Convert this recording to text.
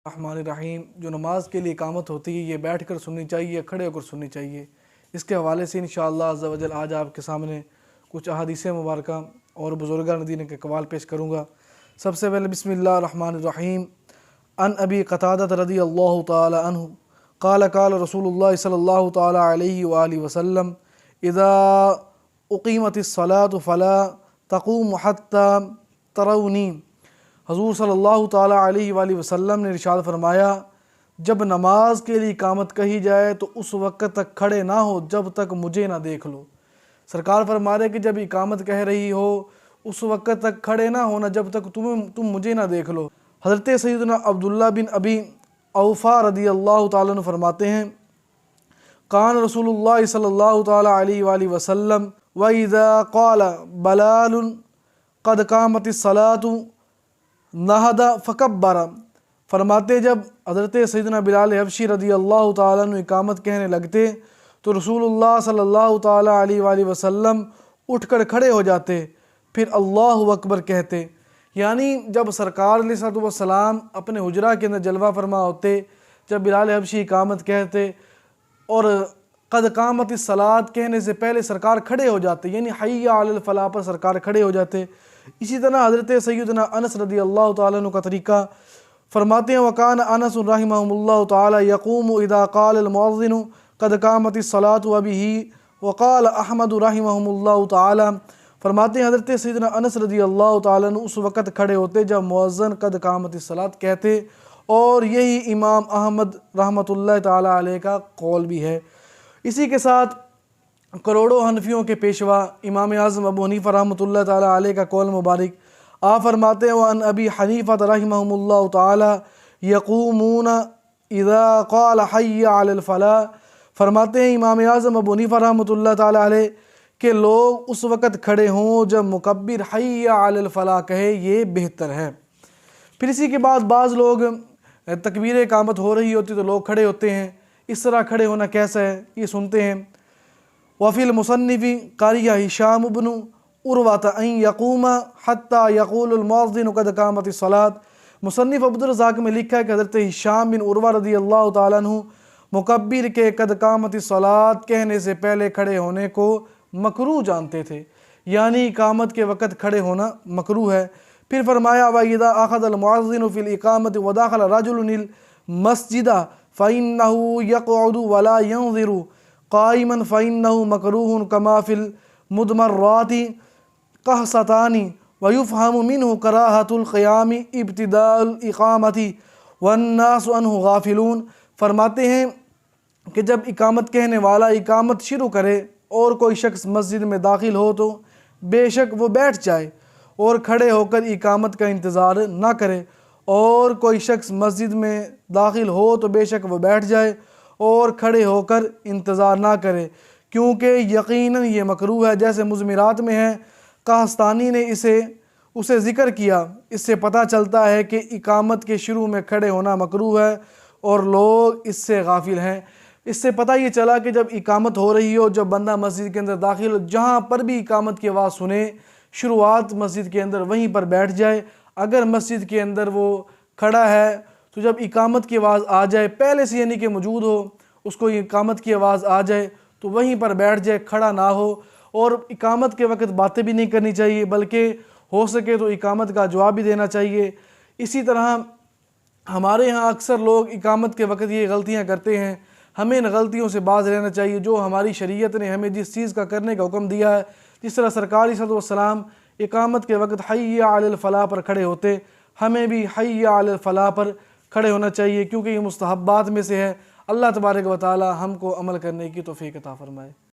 الرحمن الرحیم۔ جو نماز کے لیے اقامت ہوتی ہے یہ بیٹھ کر سننی چاہیے، کھڑے ہو کر سننی چاہیے۔ اس کے حوالے سے انشاءاللہ عز و جل آج آپ کے سامنے کچھ احادیث مبارکہ اور بزرگان دین کے اقوال پیش کروں گا۔ سب سے پہلے بسم اللہ الرحمن الرحیم۔ عن ابی قتادہ رضی اللہ تعالی عنہ قال قال رسول اللہ صلی اللہ تعالی علیہ وآلہ وسلم اذا اقیمت الصلاۃ فلا تقوموا حتی ترونی۔ حضور صلی اللہ تعالی علیہ وآلہ وسلم نے ارشاد فرمایا، جب نماز کے لیے اقامت کہی جائے تو اس وقت تک کھڑے نہ ہو جب تک مجھے نہ دیکھ لو۔ سرکار فرما رہے کہ جب اقامت کہہ رہی ہو اس وقت تک کھڑے نہ ہونا جب تک تم مجھے نہ دیکھ لو۔ حضرت سیدنا عبداللہ بن ابی اوفا رضی اللہ تعالیٰ عنہ فرماتے ہیں، کان رسول اللہ صلی اللہ تعالی علیہ وآلہ وسلم وَإِذَا قَالَ بَلَالٌ قَدْ قَامَتِ الصَّلَاةُ نہد فکبر۔ فرماتے جب حضرت سیدنا بلال حبشی رضی اللہ تعالیٰ عنہ اقامت کہنے لگتے تو رسول اللہ صلی اللہ تعالیٰ علیہ وآلہ وسلم اٹھ کر کھڑے ہو جاتے، پھر اللہ اکبر کہتے۔ یعنی جب سرکار علیہ الصلوۃ والسلام اپنے حجرہ کے اندر جلوہ فرما ہوتے، جب بلال حبشی اقامت کہتے اور قد قامت الصلاۃ کہنے سے پہلے سرکار کھڑے ہو جاتے، یعنی حی علی الفلاح پر سرکار کھڑے ہو جاتے۔ اسی طرح حضرت سیدنا انس رضی اللہ تعالیٰ عنہ کا طریقہ فرماتے ہیں، وکان انس رحمہ اللہ تعالی یقوم اذا قال المؤذن قد قامت الصلاۃ وبہ وقال احمد رحمہ اللہ تعالی۔ فرماتے ہیں حضرت سیدنا انس رضی اللہ تعالیٰ عنہ اس وقت کھڑے ہوتے جب مؤذن قد قامت الصلاۃ کہتے، اور یہی امام احمد رحمۃ اللہ تعالی علیہ کا قول بھی ہے۔ اسی کے ساتھ کروڑوں حنفیوں کے پیشوا امام اعظم ابو حنیفہ رحمۃ اللہ تعالی علیہ کا قول مبارک آپ فرماتے ہیں، وَأَنْ أَبِي حَنِيفَةَ رَحِمَهُمُ اللَّهُ تعالی يَقُومُونَ إِذَا قَالَ حَيَّ عَلَى الْفَلَاحِ۔ فرماتے ہیں امام اعظم ابو حنیفہ رحمۃ اللہ تعالی علیہ کہ لوگ اس وقت کھڑے ہوں جب مکبر حی علی الفلاح کہے، یہ بہتر ہے۔ پھر اسی کے بعد بعض لوگ تکبیر اقامت ہو رہی ہوتی تو لوگ کھڑے ہوتے ہیں، اس طرح کھڑے ہونا کیسا ہے یہ سنتے ہیں۔ وفی المصنف قاریہ ہشام بن عروۃ ان یقوم حتی یقول المؤذن قد قامت الصلاۃ۔ مصنف عبدالرزاق میں لکھا ہے کہ حضرت ہشام بن عروہ رضی اللہ تعالیٰ عنہ مکبر کے قد قامت الصلاۃ کہنے سے پہلے کھڑے ہونے کو مکروہ جانتے تھے، یعنی اقامت کے وقت کھڑے ہونا مکروہ ہے۔ پھر فرمایا، وَإِذَا أَخَذَ الْمُؤَذِّنُ فِي الْإِقَامَةِ وَدَخَلَ رَجُلٌ الْمَسْجِدَ فَإِنَّهُ يَقْعُدُ وَلَا يَنْظِرُ قائما فإنه مكروه كما في المدمرات قحصتان ويفهم منه كراهة القيام ابتداء الإقامة والناس عنه غافلون۔ فرماتے ہیں کہ جب اقامت کہنے والا اقامت شروع کرے اور کوئی شخص مسجد میں داخل ہو تو بے شک وہ بیٹھ جائے اور کھڑے ہو کر اقامت کا انتظار نہ کرے، اور کوئی شخص مسجد میں داخل ہو تو بے شک وہ بیٹھ جائے اور کھڑے ہو کر انتظار نہ کرے، کیونکہ یقیناً یہ مکروہ ہے۔ جیسے مزمرات میں ہے، قحطانی نے اسے ذکر کیا، اس سے پتہ چلتا ہے کہ اقامت کے شروع میں کھڑے ہونا مکروہ ہے اور لوگ اس سے غافل ہیں۔ اس سے پتہ یہ چلا کہ جب اقامت ہو رہی ہو، جب بندہ مسجد کے اندر داخل ہو، جہاں پر بھی اقامت کی آواز سنے شروعات مسجد کے اندر وہیں پر بیٹھ جائے۔ اگر مسجد کے اندر وہ کھڑا ہے تو جب اقامت کی آواز آ جائے، پہلے سے یعنی کہ موجود ہو، اس کو اقامت کی آواز آ جائے تو وہیں پر بیٹھ جائے، کھڑا نہ ہو۔ اور اقامت کے وقت باتیں بھی نہیں کرنی چاہیے، بلکہ ہو سکے تو اقامت کا جواب بھی دینا چاہیے۔ اسی طرح ہمارے ہاں اکثر لوگ اقامت کے وقت یہ غلطیاں کرتے ہیں، ہمیں ان غلطیوں سے باز رہنا چاہیے جو ہماری شریعت نے ہمیں جس چیز کا کرنے کا حکم دیا ہے۔ جس طرح سرکار صلی اللہ علیہ وسلم اقامت کے وقت حی علی الفلاح پر کھڑے ہوتے، ہمیں بھی حی علی الفلاح پر کھڑے ہونا چاہیے، کیونکہ یہ مستحبات میں سے ہے۔ اللہ تبارک و تعالی ہم کو عمل کرنے کی توفیق عطا فرمائے۔